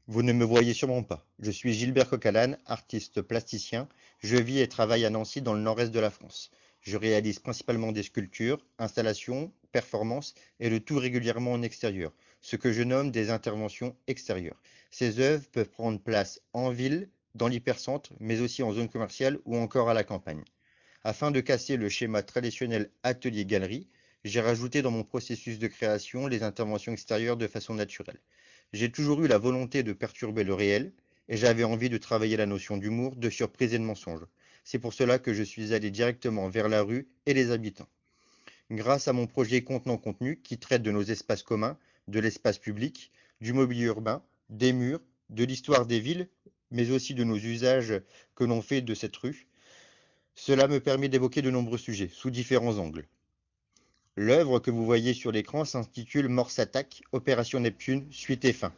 Vous ne me voyez sûrement pas. Je suis Gilbert Coquelin, artiste plasticien. Je vis et travaille à Nancy dans le nord-est de la France. Je réalise principalement des sculptures, installations, performances et le tout régulièrement en extérieur, ce que je nomme des interventions extérieures. Ces œuvres peuvent prendre place en ville, dans l'hypercentre, mais aussi en zone commerciale ou encore à la campagne. Afin de casser le schéma traditionnel atelier-galerie, j'ai rajouté dans mon processus de création les interventions extérieures de façon naturelle. J'ai toujours eu la volonté de perturber le réel et j'avais envie de travailler la notion d'humour, de surprise et de mensonge. C'est pour cela que je suis allé directement vers la rue et les habitants. Grâce à mon projet Contenant Contenu qui traite de nos espaces communs, de l'espace public, du mobilier urbain, des murs, de l'histoire des villes, mais aussi de nos usages que l'on fait de cette rue, cela me permet d'évoquer de nombreux sujets, sous différents angles. L'œuvre que vous voyez sur l'écran s'intitule Morse Attack, Opération Neptune, suite et fin.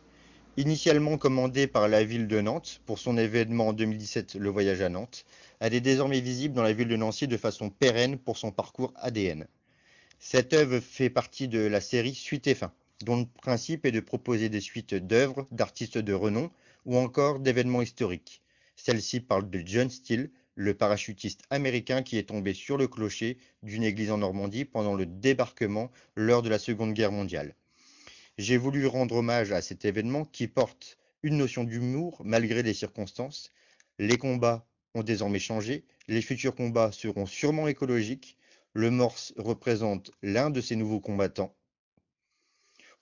Initialement commandée par la ville de Nantes pour son événement en 2017, le voyage à Nantes, elle est désormais visible dans la ville de Nancy de façon pérenne pour son parcours ADN. Cette œuvre fait partie de la série Suite et fin, dont le principe est de proposer des suites d'œuvres d'artistes de renom ou encore d'événements historiques. Celle-ci parle de John Steele, le parachutiste américain qui est tombé sur le clocher d'une église en Normandie pendant le débarquement lors de la Seconde Guerre mondiale. J'ai voulu rendre hommage à cet événement qui porte une notion d'humour malgré les circonstances. Les combats ont désormais changé, les futurs combats seront sûrement écologiques. Le Morse représente l'un de ces nouveaux combattants.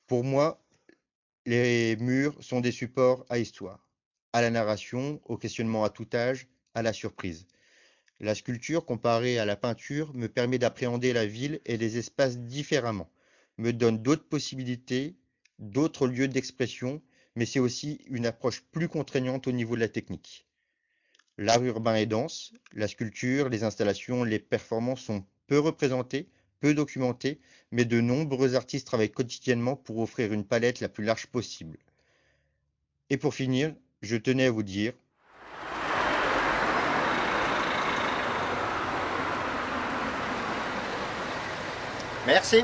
Pour moi, les murs sont des supports à histoire, à la narration, au questionnement à tout âge, à la surprise. La sculpture, comparée à la peinture, me permet d'appréhender la ville et les espaces différemment, me donne d'autres possibilités, d'autres lieux d'expression, mais c'est aussi une approche plus contraignante au niveau de la technique. L'art urbain est dense, la sculpture, les installations, les performances sont peu représentées, peu documentées, mais de nombreux artistes travaillent quotidiennement pour offrir une palette la plus large possible. Et pour finir, je tenais à vous dire, Merci.